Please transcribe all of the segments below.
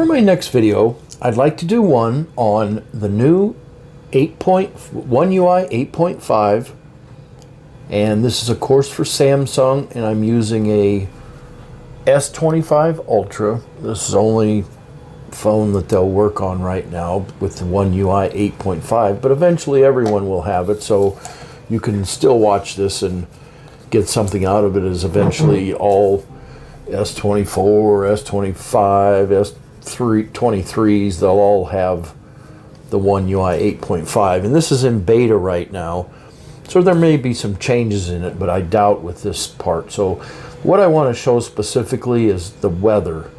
for my next video, I'd like to do one on the new One UI 8.5, and this is of course for Samsung, and I'm using a S25 Ultra. This is the only phone that they'll work on right now with the One UI 8.5, but eventually everyone will have it, so you can still watch this and get something out of it. As eventually all S24, S25, S23s, they'll all have the One UI 8.5, and this is in beta right now, so there may be some changes in it, but I doubt with this part. So what I want to show specifically is the weather,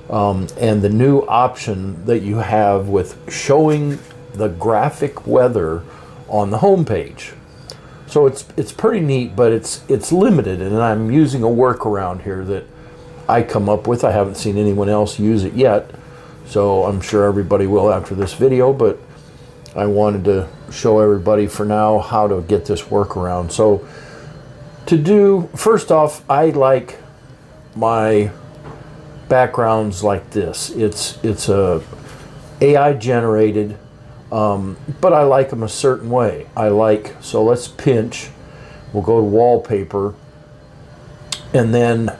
and the new option that you have with showing the graphic weather on the home page. So it's pretty neat, but it's limited, and I'm using a workaround here that I come up with. I haven't seen anyone else use it yet, so I'm sure everybody will after this video, but I wanted to show everybody for now how to get this workaround. So to do, first off, I like my backgrounds like this. It's a AI generated, but I like them a certain way. So let's pinch, we'll go to wallpaper, and then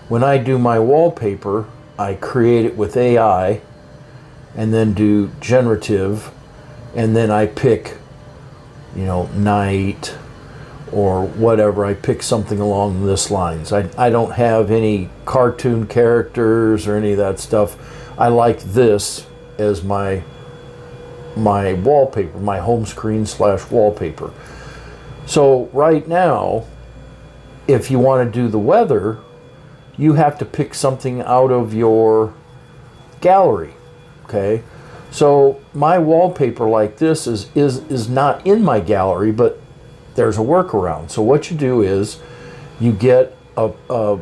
when I do my wallpaper, I create it with AI, and then do generative, and then I pick, night or whatever. I pick something along this lines. I don't have any cartoon characters or any of that stuff. I like this as my wallpaper, my home screen / wallpaper. So right now, if you want to do the weather, you have to pick something out of your gallery. Okay, so my wallpaper like this is not in my gallery, but there's a workaround. So what you do is you get an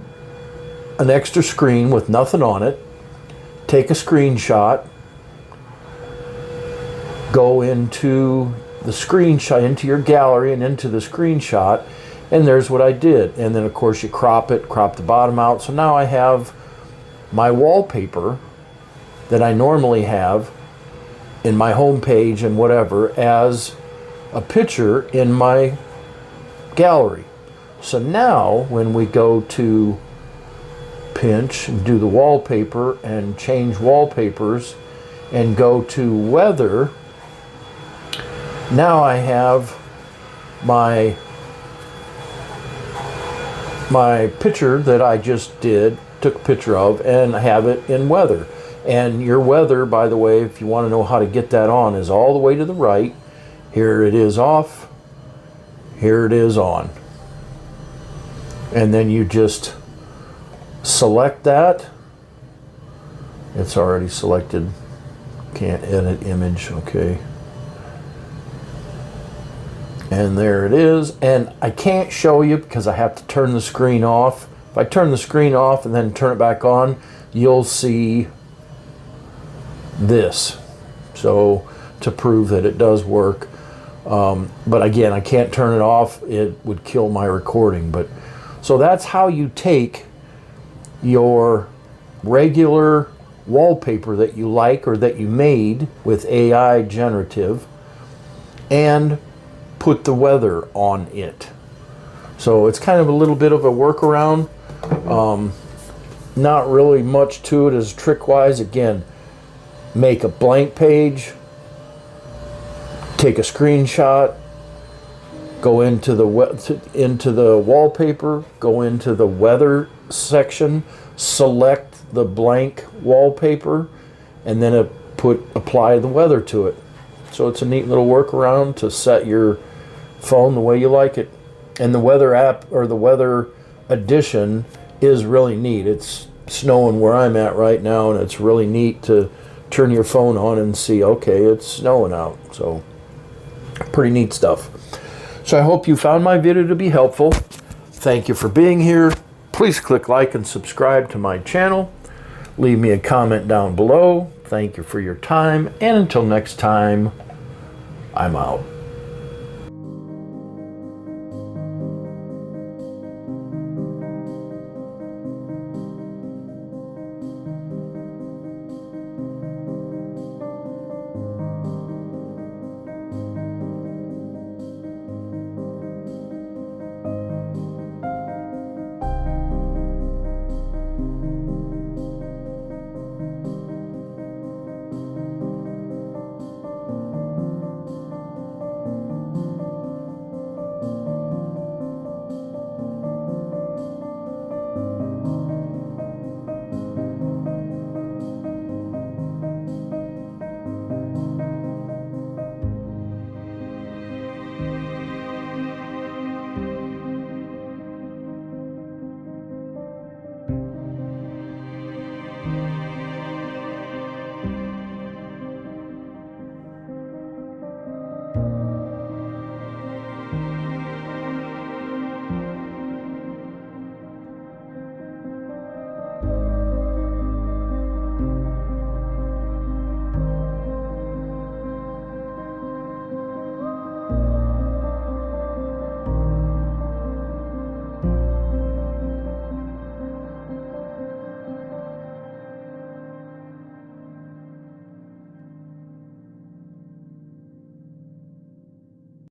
extra screen with nothing on it, take a screenshot, go into the screenshot, into your gallery and into the screenshot, and there's what I did. And then of course you crop the bottom out. So now I have my wallpaper that I normally have in my home page and whatever as a picture in my gallery. So now when we go to pinch and do the wallpaper and change wallpapers and go to weather, now I have my picture that I just took a picture of, and I have it in weather. And your weather, by the way, if you want to know how to get that on, is all the way to the right. Here it is off, here it is on. And then you just select that. It's already selected. Can't edit image, okay. And there it is. And I can't show you because I have to turn the screen off. If I turn the screen off and then turn it back on, you'll see this. So to prove that it does work. But again, I can't turn it off. It would kill my recording. But so that's how you take your regular wallpaper that you like or that you made with AI generative and put the weather on it. So it's kind of a little bit of a workaround. Not really much to it as trick-wise. Again, make a blank page, take a screenshot, go into the wallpaper, go into the weather section, select the blank wallpaper, and then apply the weather to it. So it's a neat little workaround to set your phone the way you like it. And the weather app, or the weather edition, is really neat. It's snowing where I'm at right now, and it's really neat to turn your phone on and see, okay, it's snowing out. So pretty neat stuff. So I hope you found my video to be helpful. Thank you for being here. Please click like and subscribe to my channel. Leave me a comment down below. Thank you for your time, and until next time, I'm out.